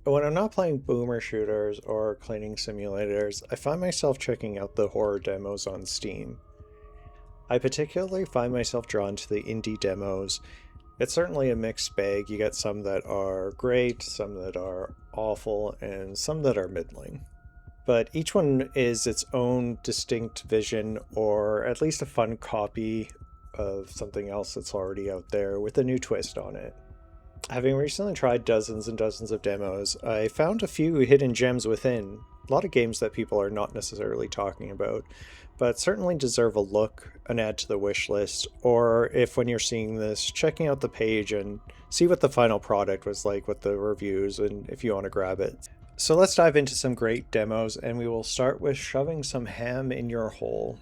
When I'm not playing boomer shooters or cleaning simulators, I find myself checking out the horror demos on Steam. I particularly find myself drawn to the indie demos. It's certainly a mixed bag. You get some that are great, some that are awful, and some that are middling. But each one is its own distinct vision, or at least a fun copy of something else that's already out there with a new twist on it. Having recently tried dozens and dozens of demos, I found a few hidden gems within. A lot of games that people are not necessarily talking about, but certainly deserve a look, an add to the wish list, or if when you're seeing this, checking out the page and see what the final product was like with the reviews and if you want to grab it. So let's dive into some great demos, and we will start with shoving some ham in your hole.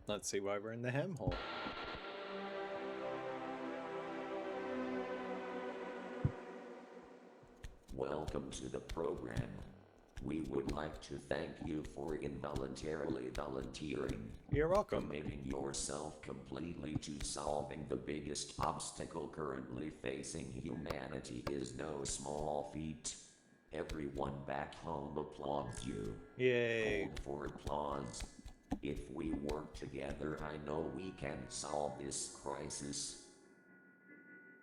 Let's see why we're in the ham hole. Welcome to the program. We would like to thank you for involuntarily volunteering. You're welcome. Committing yourself completely to solving the biggest obstacle currently facing humanity is no small feat. Everyone back home applauds you. Yay. Hold for applause. If we work together, I know we can solve this crisis.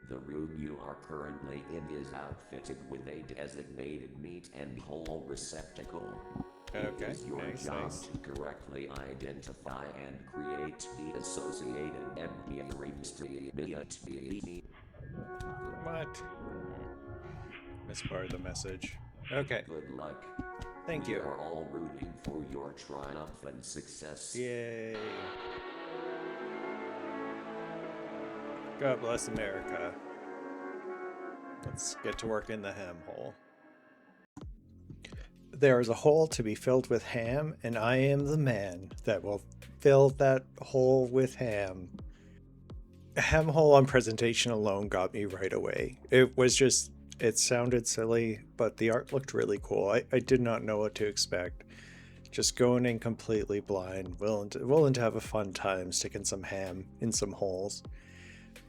The room you are currently in is outfitted with a designated meat and hole receptacle. Okay, It is your job nice. to correctly identify and create the associated immediate. What? Missed part of the message. Okay, Good luck. thank We you. are all rooting for your triumphant success. Yay. God bless America. Let's get to work in the ham hole. There is a hole to be filled with ham, and I am the man that will fill that hole with ham. Ham hole on presentation alone got me right away. It sounded silly, but the art looked really cool. I did not know what to expect. Just going in completely blind, willing to have a fun time sticking some ham in some holes.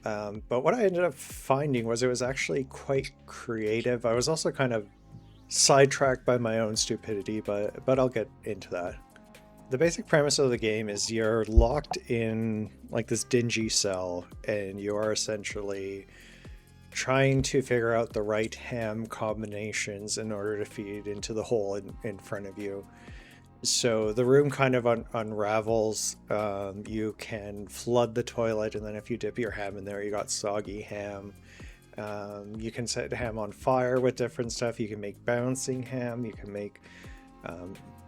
But what I ended up finding was it was actually quite creative. I was also kind of sidetracked by my own stupidity, but I'll get into that. The basic premise of the game is you're locked in like this dingy cell, and you are essentially trying to figure out the right ham combinations in order to feed into the hole in front of you. So the room kind of unravels. You can flood the toilet, and then if you dip your ham in there, you got soggy ham. You can set ham on fire with different stuff. You can make bouncing ham. You can make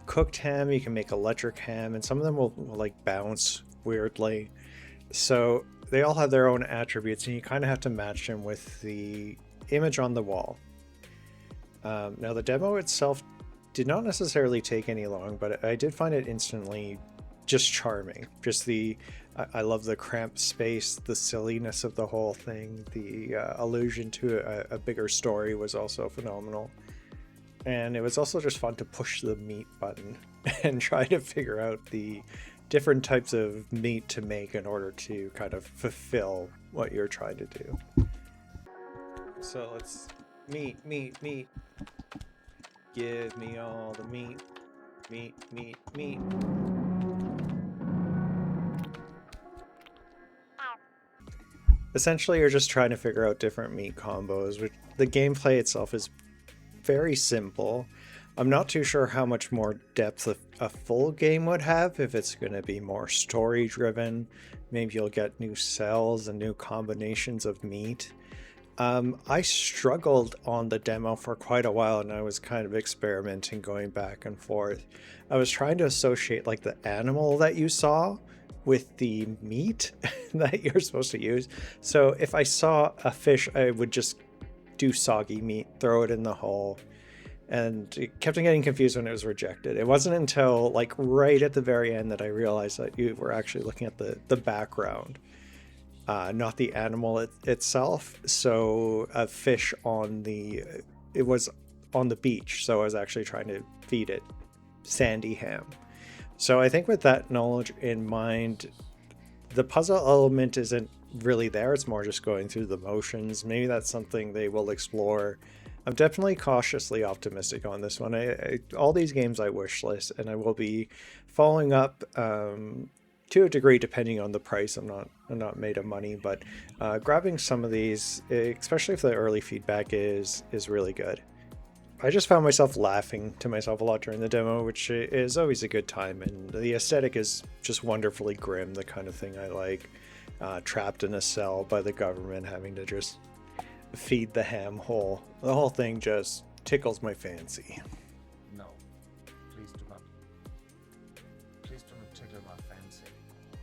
cooked ham. You can make electric ham, and some of them will like bounce weirdly. So they all have their own attributes, and you kind of have to match them with the image on the wall. Now the demo itself did not necessarily take any long, but I did find it instantly just charming. I love the cramped space, the silliness of the whole thing, the allusion to a bigger story was also phenomenal. And it was also just fun to push the meat button and try to figure out the different types of meat to make in order to kind of fulfill what you're trying to do. So let's meat. Give me all the meat. Meat. Essentially, you're just trying to figure out different meat combos, which the gameplay itself is very simple. I'm not too sure how much more depth a full game would have, if it's going to be more story driven. Maybe you'll get new cells and new combinations of meat. I struggled on the demo for quite a while, and I was kind of experimenting, going back and forth. I was trying to associate like the animal that you saw with the meat that you're supposed to use. So if I saw a fish, I would just do soggy meat, throw it in the hole, and it kept on getting confused when it was rejected. It wasn't until like right at the very end that I realized that you were actually looking at the background. Not the animal itself. So a fish it was on the beach, so I was actually trying to feed it sandy ham. So I think with that knowledge in mind, the puzzle element isn't really there. It's more just going through the motions. Maybe that's something they will explore I'm definitely cautiously optimistic on this one. All these games I wish list, and I will be following up to a degree depending on the price. I'm not made of money, but grabbing some of these, especially if the early feedback is really good. I just found myself laughing to myself a lot during the demo, which is always a good time, and the aesthetic is just wonderfully grim, the kind of thing I like. Trapped in a cell by the government, having to just feed the ham whole. The whole thing just tickles my fancy. No, please do not. Please do not tickle my fancy.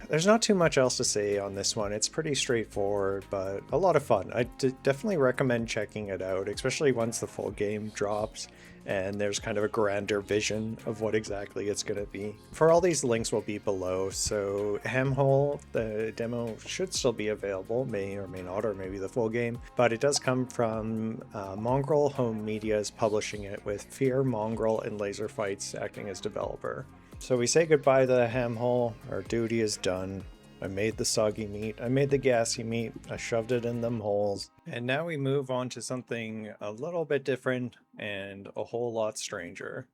There's not too much else to say on this one. It's pretty straightforward, but a lot of fun. I definitely recommend checking it out, especially once the full game drops and there's kind of a grander vision of what exactly it's going to be. For all these, links will be below, so Hamhole, the demo, should still be available, may or may not, or maybe the full game, but it does come from Mongrel Home Media is publishing it, with Fear, Mongrel, and Laser Fights acting as developer. So we say goodbye to the Hamhole. Our duty is done. I made the soggy meat, I made the gassy meat, I shoved it in them holes. And now we move on to something a little bit different and a whole lot stranger.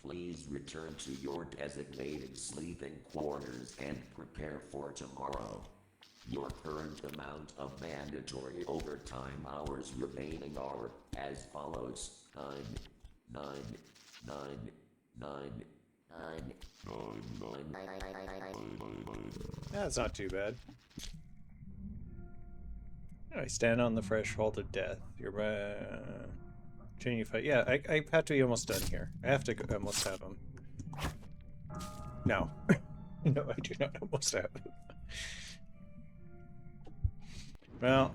Please return to your designated sleeping quarters and prepare for tomorrow. Your current amount of mandatory overtime hours remaining are as follows: 9, 9, 9, 9, 9, 9, 9. That's not too bad. I stand on the threshold of death. You're continue fight. Yeah, I have to be almost done here. I have to almost have him. No. No, I do not almost have him. Well,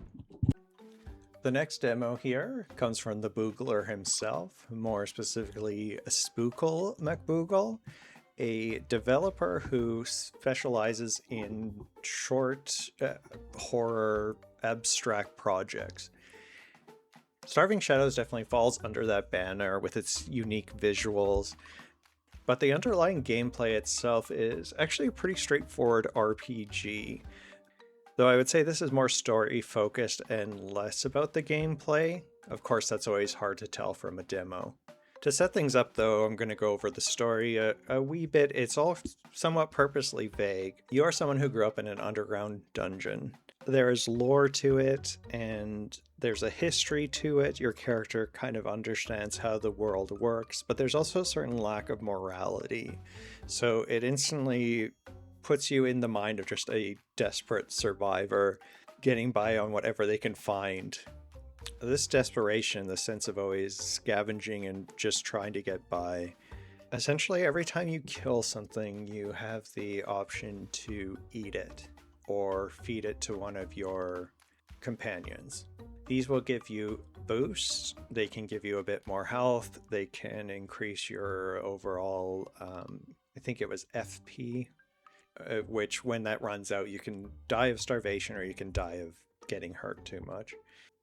the next demo here comes from the Boogler himself, more specifically Spookle McBoogle, a developer who specializes in short horror abstract projects. Starving Shadows definitely falls under that banner with its unique visuals, but the underlying gameplay itself is actually a pretty straightforward RPG. Though I would say this is more story focused and less about the gameplay. Of course, that's always hard to tell from a demo. To set things up though, I'm going to go over the story a wee bit. It's all somewhat purposely vague. You are someone who grew up in an underground dungeon. There is lore to it, and there's a history to it. Your character kind of understands how the world works, but there's also a certain lack of morality. So it instantly puts you in the mind of just a desperate survivor getting by on whatever they can find. This desperation, the sense of always scavenging and just trying to get by. Essentially, every time you kill something, you have the option to eat it or feed it to one of your companions. These will give you boosts. They can give you a bit more health. They can increase your overall, I think it was FP, which when that runs out, you can die of starvation or you can die of getting hurt too much.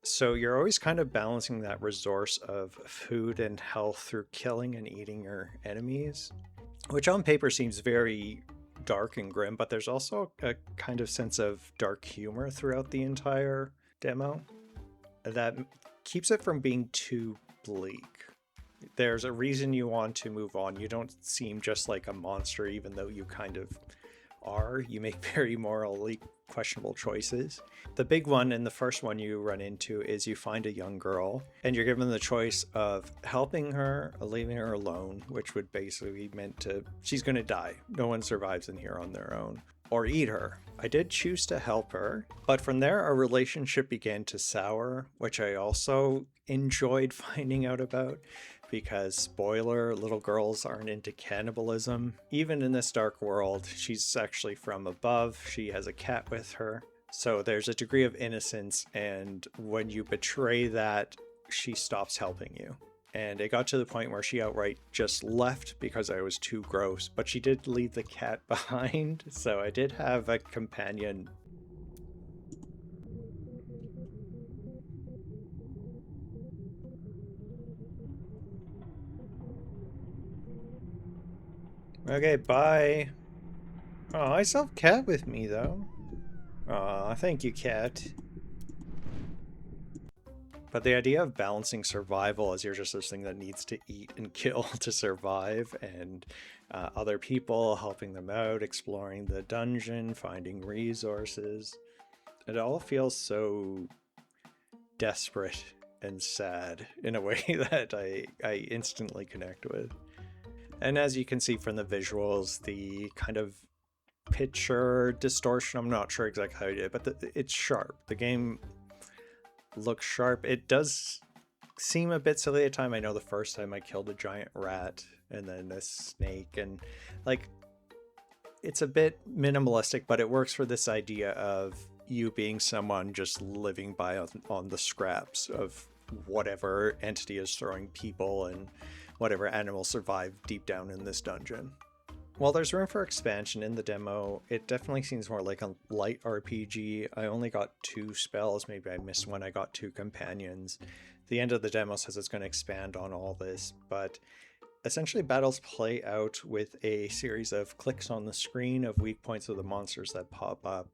So you're always kind of balancing that resource of food and health through killing and eating your enemies, which on paper seems very dark and grim, but there's also a kind of sense of dark humor throughout the entire demo that keeps it from being too bleak. There's a reason you want to move on. You don't seem just like a monster, even though you kind of are. You make very morally questionable choices. The big one, and the first one you run into, is you find a young girl and you're given the choice of helping her or leaving her alone, which would basically meant to she's going to die. No one survives in here on their own. Or eat her. I did choose to help her, but from there our relationship began to sour, which I also enjoyed finding out about. Because, spoiler, little girls aren't into cannibalism. Even in this dark world, she's actually from above. She has a cat with her. So there's a degree of innocence, and when you betray that, she stops helping you. And it got to the point where she outright just left because I was too gross. But she did leave the cat behind, so I did have a companion. Okay, bye. Oh, I still have cat with me, though. Aw, thank you, cat. But the idea of balancing survival as you're just this thing that needs to eat and kill to survive, and other people helping them out, exploring the dungeon, finding resources, it all feels so desperate and sad in a way that I instantly connect with. And as you can see from the visuals, the kind of picture distortion, I'm not sure exactly how you did it, but it's sharp. The game looks sharp. It does seem a bit silly at time. I know the first time I killed a giant rat and then a snake, and like it's a bit minimalistic, but it works for this idea of you being someone just living by on the scraps of whatever entity is throwing people and whatever animals survive deep down in this dungeon. While there's room for expansion in the demo, it definitely seems more like a light RPG. I only got 2 spells, maybe I missed one, I got 2 companions. The end of the demo says it's going to expand on all this, but essentially battles play out with a series of clicks on the screen of weak points of the monsters that pop up.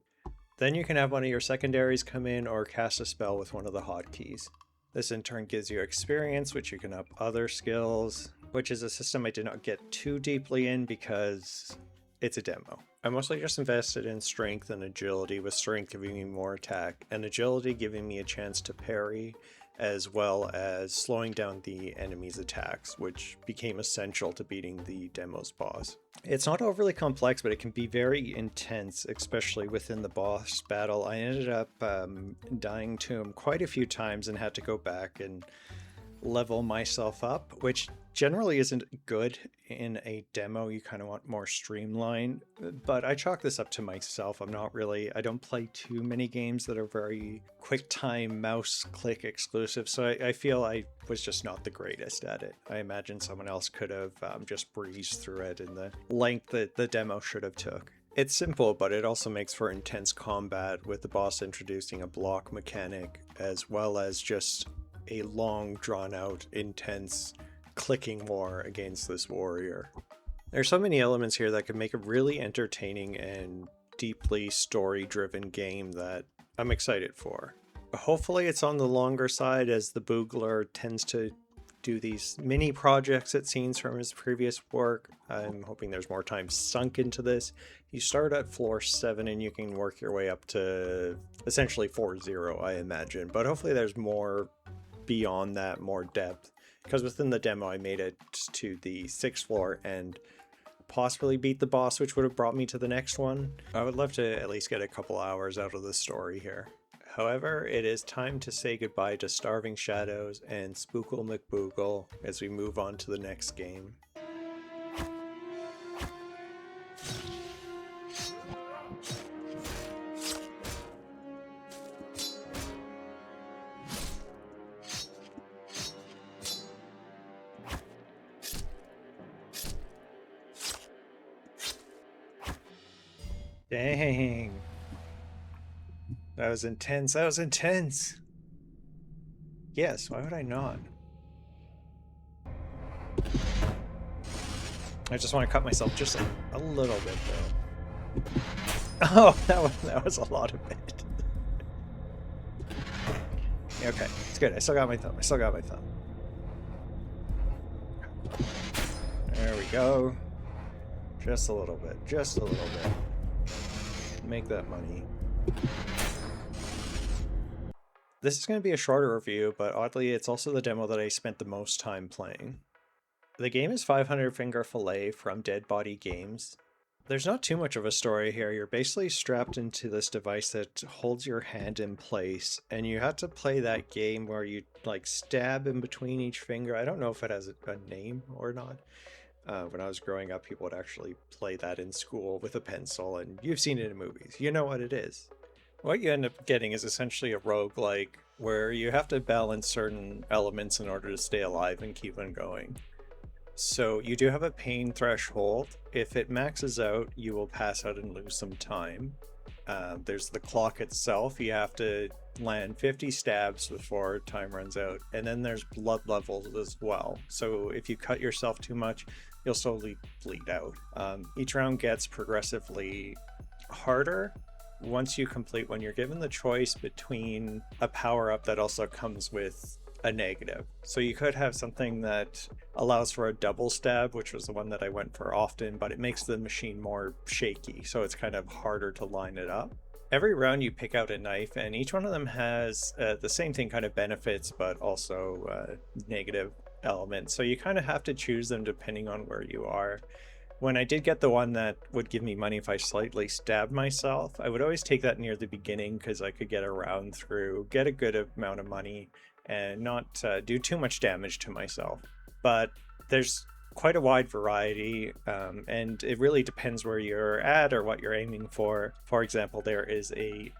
Then you can have one of your secondaries come in or cast a spell with one of the hotkeys. This in turn gives you experience, which you can up other skills, which is a system I did not get too deeply in because it's a demo. I mostly just invested in strength and agility, with strength giving me more attack and agility giving me a chance to parry, as well as slowing down the enemy's attacks, which became essential to beating the demo's boss. It's not overly complex, but it can be very intense, especially within the boss battle. I ended up dying to him quite a few times and had to go back and level myself up, which generally isn't good in a demo. You kind of want more streamlined, but I chalk this up to myself. I don't play too many games that are very quick time mouse click exclusive, so I feel I was just not the greatest at it. I imagine someone else could have just breezed through it in the length that the demo should have took. It's simple, but it also makes for intense combat, with the boss introducing a block mechanic, as well as just a long, drawn-out, intense clicking war against this warrior. There's so many elements here that could make a really entertaining and deeply story-driven game that I'm excited for. Hopefully it's on the longer side, as the Boogler tends to do these mini projects, it seems, from his previous work. I'm hoping there's more time sunk into this. You start at floor 7 and you can work your way up to essentially 4-0, I imagine, but hopefully there's more beyond that, more depth, because within the demo I made it to the 6th floor and possibly beat the boss, which would have brought me to the next one. I would love to at least get a couple hours out of the story here. However, it is time to say goodbye to Starving Shadows and Spookle McBoogle as we move on to the next game. Dang. That was intense. That was intense. Yes, why would I not? I just want to cut myself just a little bit, though. Oh, that was a lot of it. Okay, it's good. I still got my thumb. There we go. Just a little bit. Just a little bit. Make that money. This is going to be a shorter review, but oddly it's also the demo that I spent the most time playing. The game is 500 Finger Fillet from Dead Body Games. There's not too much of a story here. You're basically strapped into this device that holds your hand in place, and you have to play that game where you like stab in between each finger. I don't know if it has a name or not. When I was growing up, people would actually play that in school with a pencil, and you've seen it in movies. You know what it is. What you end up getting is essentially a roguelike, where you have to balance certain elements in order to stay alive and keep on going. So you do have a pain threshold. If it maxes out, you will pass out and lose some time. There's the clock itself. You have to land 50 stabs before time runs out. And then there's blood levels as well. So if you cut yourself too much, you'll slowly bleed out. Each round gets progressively harder, once you complete one, you're given the choice between a power-up that also comes with a negative. So you could have something that allows for a double stab, which was the one that I went for often, but it makes the machine more shaky, so it's kind of harder to line it up. Every round you pick out a knife, and each one of them has the same thing, kind of benefits, but also negative elements. So you kind of have to choose them depending on where you are. When I did get the one that would give me money if I slightly stabbed myself, I would always take that near the beginning because I could get a round through, get a good amount of money, and not do too much damage to myself. But there's quite a wide variety, and it really depends where you're at or what you're aiming for. For example, there is a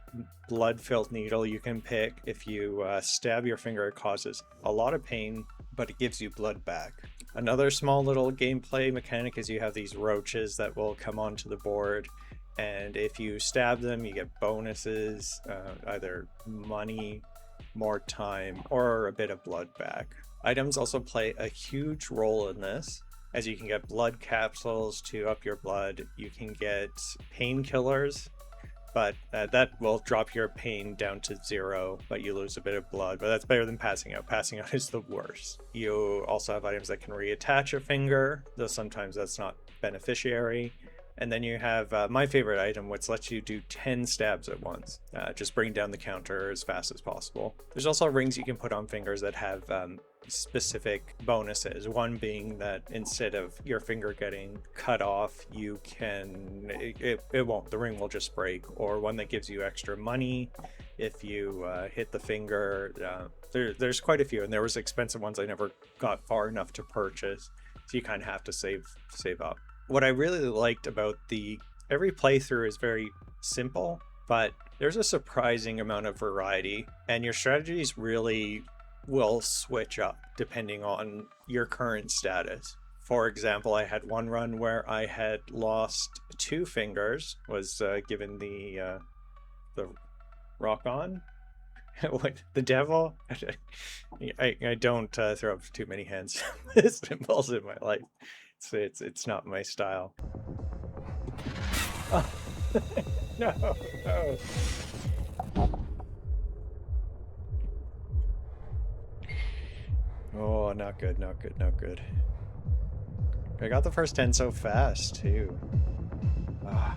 blood-filled needle you can pick. If you stab your finger, it causes a lot of pain, but it gives you blood back. Another small little gameplay mechanic is you have these roaches that will come onto the board, and if you stab them, you get bonuses, either money, more time, or a bit of blood back. Items also play a huge role in this, as you can get blood capsules to up your blood. You can get painkillers, but that will drop your pain down to 0, but you lose a bit of blood, but that's better than passing out. Passing out is the worst. You also have items that can reattach a finger, though sometimes that's not beneficiary. And then you have my favorite item, which lets you do 10 stabs at once. Just bring down the counter as fast as possible. There's also rings you can put on fingers that have specific bonuses. One being that instead of your finger getting cut off, you can, it won't, the ring will just break. Or one that gives you extra money if you hit the finger. There's quite a few, and there was expensive ones I never got far enough to purchase. So you kind of have to save up. What I really liked about every playthrough is very simple, but there's a surprising amount of variety, and your strategies really will switch up depending on your current status. For example, I had one run where I had lost 2 fingers, was given the rock on. What, the devil? I don't throw up too many hands symbols in my life. It's not my style. Oh. No. Oh, not good. I got the first 10 so fast, too. Ah.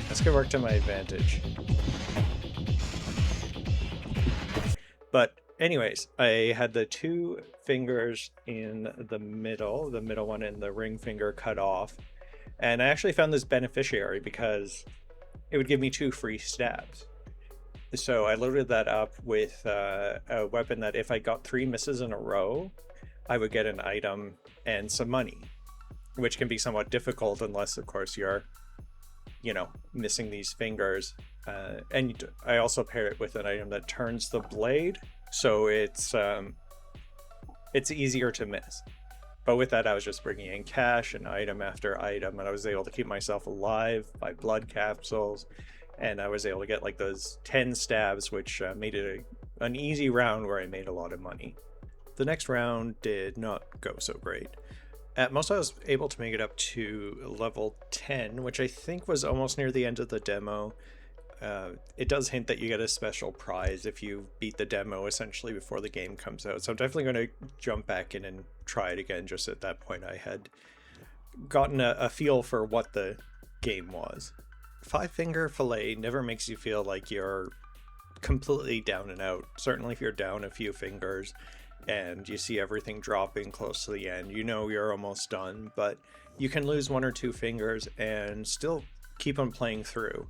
This could work to my advantage. But anyways, I had the 2 fingers in the middle one and the ring finger cut off. And I actually found this beneficiary because it would give me 2 free stabs. So I loaded that up with a weapon that if I got 3 misses in a row, I would get an item and some money, which can be somewhat difficult unless, of course, you're, missing these fingers. And I also pair it with an item that turns the blade, so it's easier to miss. But with that, I was just bringing in cash and item after item, and I was able to keep myself alive by blood capsules. And I was able to get like those 10 stabs, which made it an easy round where I made a lot of money. The next round did not go so great. At most, I was able to make it up to level 10, which I think was almost near the end of the demo. It does hint that you get a special prize if you beat the demo essentially before the game comes out. So I'm definitely going to jump back in and try it again. Just at that point, I had gotten a feel for what the game was. Finger Fillet never makes you feel like you're completely down and out. Certainly if you're down a few fingers and you see everything dropping close to the end, you're almost done, but you can lose 1 or 2 fingers and still keep on playing through.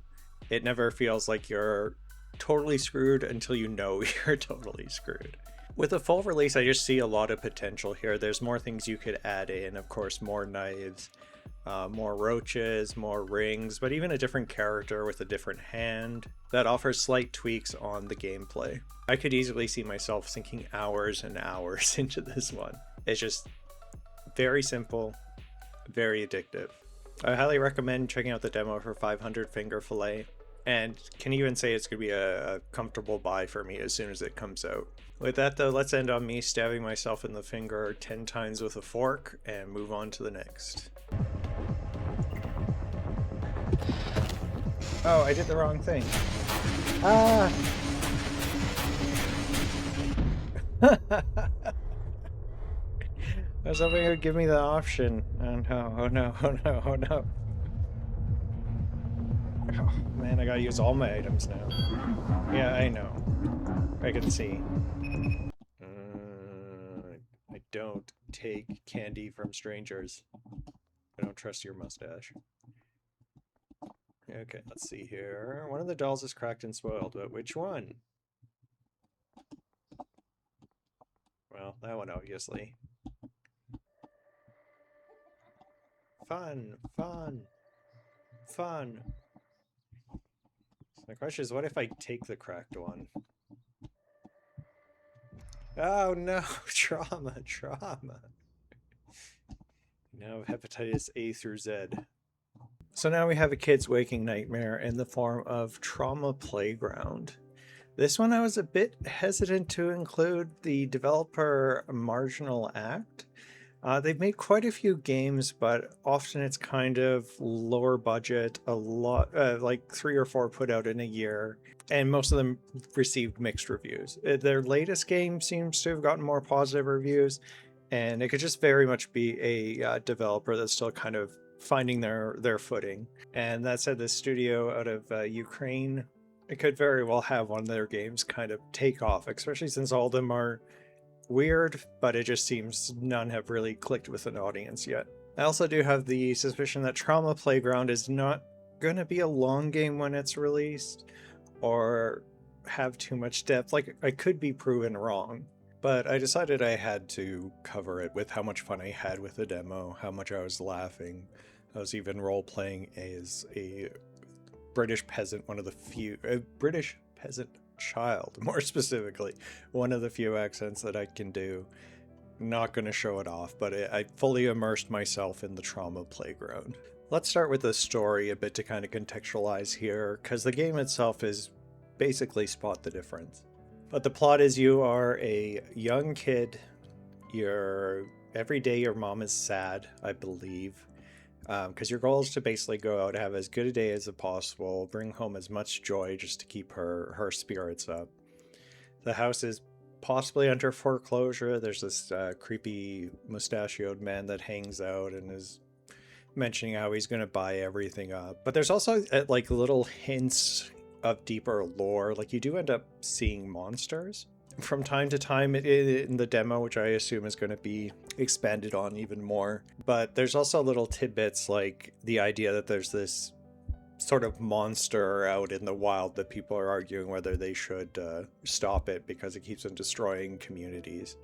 It never feels like you're totally screwed until you're totally screwed. With a full release, I just see a lot of potential here. There's more things you could add in, of course, more knives, more roaches, more rings, but even a different character with a different hand that offers slight tweaks on the gameplay. I could easily see myself sinking hours and hours into this one. It's just very simple, very addictive. I highly recommend checking out the demo for 500 Finger Fillet, and can even say it's going to be a comfortable buy for me as soon as it comes out. With that though, let's end on me stabbing myself in the finger 10 times with a fork and move on to the next. Oh, I did the wrong thing. Ah! I was hoping it would give me the option. Oh no, oh no, oh no, oh no. Oh, man, I gotta use all my items now. Yeah, I know. I can see. I don't take candy from strangers. I don't trust your mustache. Okay, let's see here. One of the dolls is cracked and spoiled, but which one? Well, that one, obviously. Fun, fun, fun. So my question is, what if I take the cracked one? Oh no, trauma, trauma. Now hepatitis A through Z. So now we have a kid's waking nightmare in the form of Trauma Playground. This one I was a bit hesitant to include the developer Marginal Act. They've made quite a few games, but often it's kind of lower budget, a lot, like 3 or 4 put out in a year, and most of them received mixed reviews. Their latest game seems to have gotten more positive reviews, and it could just very much be a developer that's still kind of finding their footing. And that said, this studio out of Ukraine, it could very well have one of their games kind of take off, especially since all of them are weird, but it just seems none have really clicked with an audience yet. I also do have the suspicion that Trauma Playground is not going to be a long game when it's released, or have too much depth. Like, I could be proven wrong, but I decided I had to cover it with how much fun I had with the demo, how much I was laughing. I was even role-playing as a British peasant, one of the few... British peasant child, more specifically. One of the few accents that I can do. Not going to show it off, but I fully immersed myself in the Trauma Playground. Let's start with the story a bit to kind of contextualize here, because the game itself is basically Spot the Difference. But the plot is you are a young kid, every day your mom is sad, I believe, because your goal is to basically go out, have as good a day as possible, bring home as much joy just to keep her spirits up. The house is possibly under foreclosure. There's this creepy mustachioed man that hangs out and is mentioning how he's going to buy everything up. But there's also like little hints of deeper lore. Like, you do end up seeing monsters from time to time in the demo, which I assume is going to be expanded on even more. But there's also little tidbits like the idea that there's this sort of monster out in the wild that people are arguing whether they should stop it because it keeps on destroying communities.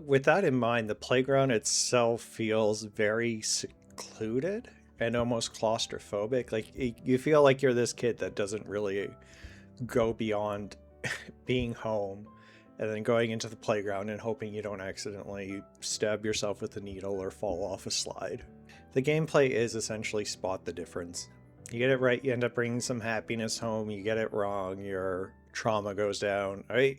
With that in mind, the playground itself feels very secluded and almost claustrophobic. Like, you feel like you're this kid that doesn't really go beyond being home and then going into the playground and hoping you don't accidentally stab yourself with a needle or fall off a slide. The gameplay is essentially Spot the Difference. You get it right, you end up bringing some happiness home. You get it wrong, your trauma goes down. I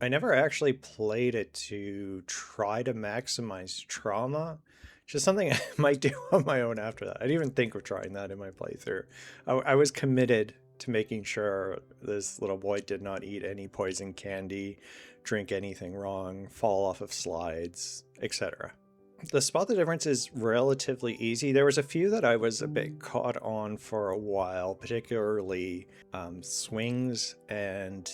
never actually played it to try to maximize trauma. Just something I might do on my own after that. I didn't even think of trying that in my playthrough. I was committed to making sure this little boy did not eat any poison candy, drink anything wrong, fall off of slides, etc. The Spot the Difference is relatively easy. There was a few that I was a bit caught on for a while, particularly swings and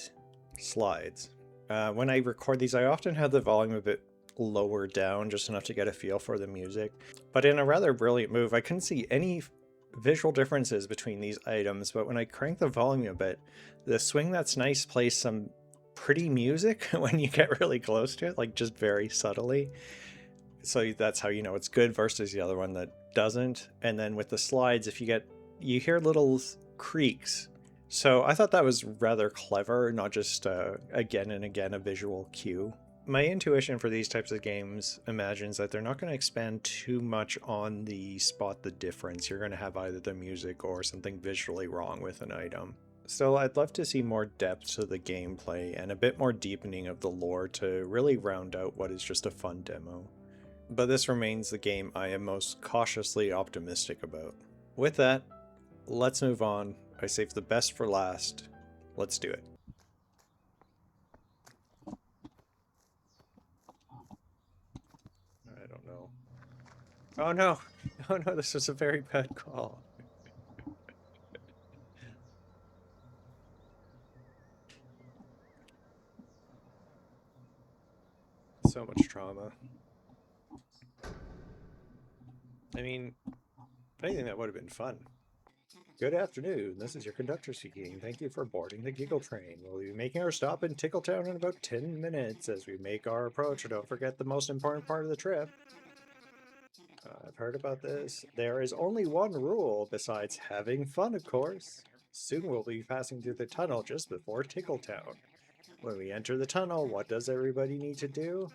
slides. When I record these, I often have the volume a bit lower down, just enough to get a feel for the music. But in a rather brilliant move, I couldn't see any visual differences between these items, but when I crank the volume a bit, the swing that's nice plays some pretty music when you get really close to it, like just very subtly. So that's how you know it's good versus the other one that doesn't. And then with the slides, you hear little creaks. So I thought that was rather clever, not just again and again a visual cue. My intuition for these types of games imagines that they're not going to expand too much on the Spot the Difference. You're going to have either the music or something visually wrong with an item. Still, I'd love to see more depth to the gameplay and a bit more deepening of the lore to really round out what is just a fun demo. But this remains the game I am most cautiously optimistic about. With that, let's move on. I saved the best for last. Let's do it. I don't know. Oh no! Oh no, this was a very bad call. So much trauma. I mean, if anything, that would have been fun. Good afternoon. This is your conductor speaking. Thank you for boarding the Giggle Train. We'll be making our stop in Tickletown in about 10 minutes as we make our approach. Don't forget the most important part of the trip. I've heard about this. There is only one rule, besides having fun, of course. Soon we'll be passing through the tunnel just before Tickletown. When we enter the tunnel, what does everybody need to do?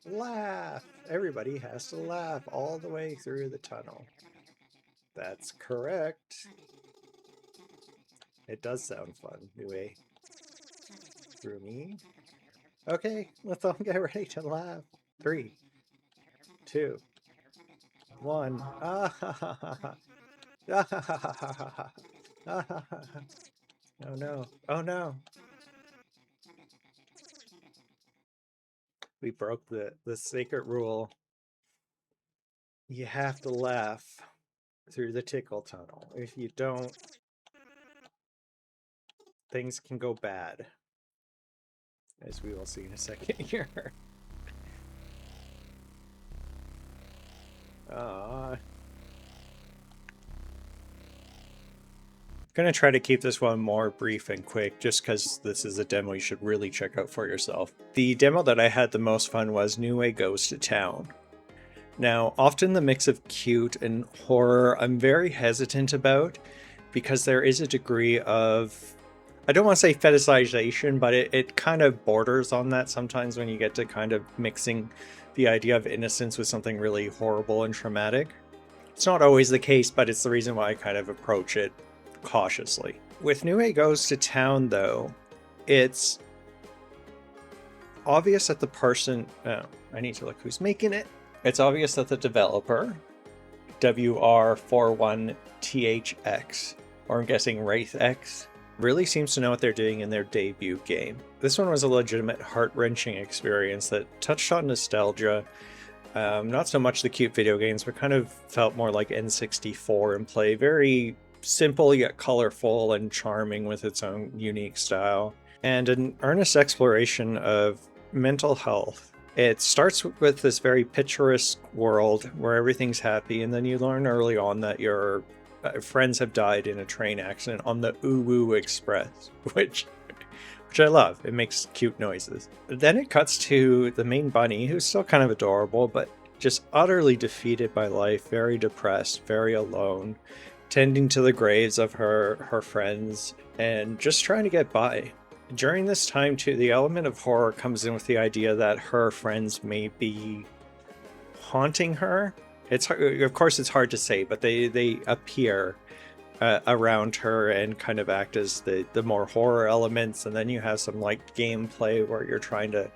Laugh! Everybody has to laugh all the way through the tunnel. That's correct. It does sound fun, Nui. Through me? Okay, let's all get ready to laugh. 3, 2, 1. Ah ha ha ha ha. Ah ha ha ha ha ha. Ah ha ha ha. Oh no. Oh no. We broke the sacred rule. You have to laugh through the tickle tunnel. If you don't, things can go bad. As we will see in a second here. Gonna try to keep this one more brief and quick, just because this is a demo you should really check out for yourself. The demo that I had the most fun was Nui Goes to Town. Now, often the mix of cute and horror I'm very hesitant about, because there is a degree of, I don't want to say fetishization, but it kind of borders on that sometimes when you get to kind of mixing the idea of innocence with something really horrible and traumatic. It's not always the case, but it's the reason why I kind of approach it cautiously. With Nui Goes to Town, though, it's obvious that the person... Oh, I need to look who's making it. It's obvious that the developer, WR41THX, or I'm guessing WraithX, really seems to know what they're doing in their debut game. This one was a legitimate heart-wrenching experience that touched on nostalgia. Not so much the cute video games, but kind of felt more like N64 in play. Very simple yet colorful and charming with its own unique style. And an earnest exploration of mental health. It starts with this very picturesque world where everything's happy, and then you learn early on that your friends have died in a train accident on the Uwu Express, which I love. It makes cute noises. Then it cuts to the main bunny, who's still kind of adorable, but just utterly defeated by life, very depressed, very alone, tending to the graves of her friends, and just trying to get by. During this time, too, the element of horror comes in with the idea that her friends may be haunting her. It's of course it's hard to say, but they appear around her and kind of act as the more horror elements. And then you have some like gameplay where you're trying to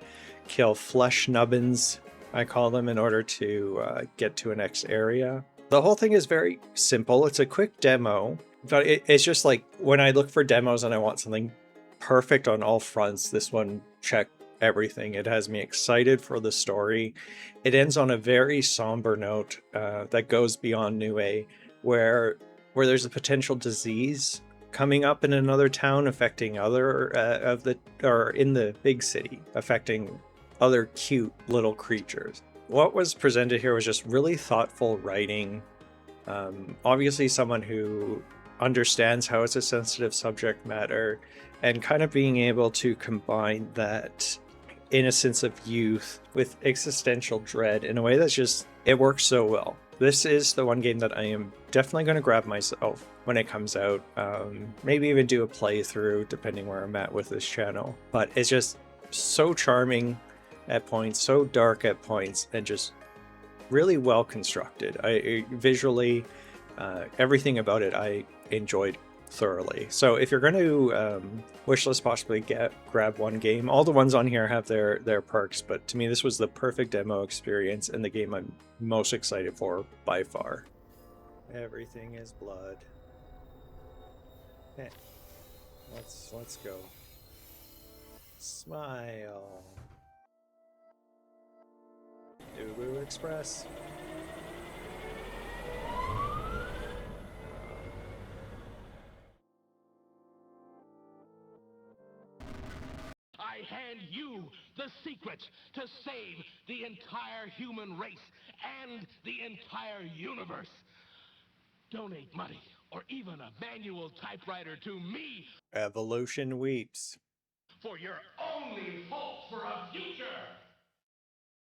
kill flesh nubbins, I call them, in order to get to a next area. The whole thing is very simple. It's a quick demo, but it's just like when I look for demos and I want something perfect on all fronts, this one checked everything. It has me excited for the story. It ends on a very somber note that goes beyond Nui, where there's a potential disease coming up in another town affecting other in the big city, affecting other cute little creatures. What was presented here was just really thoughtful writing. Obviously someone who understands how it's a sensitive subject matter, and kind of being able to combine that innocence of youth with existential dread in a way that's just, it works so well. This is the one game that I am definitely going to grab myself when it comes out. Maybe even do a playthrough depending where I'm at with this channel. But it's just so charming at points, so dark at points, and just really well constructed. Visually, everything about it I enjoyed thoroughly. So if you're going to wishlist, possibly grab one game. All the ones on here have their perks, but to me this was the perfect demo experience and the game I'm most excited for by far. Everything is blood. Okay. Let's go. Smile. Ubu Express. I hand you the secret to save the entire human race and the entire universe. Donate money or even a manual typewriter to me Evolution weeps. for your only hope for a future.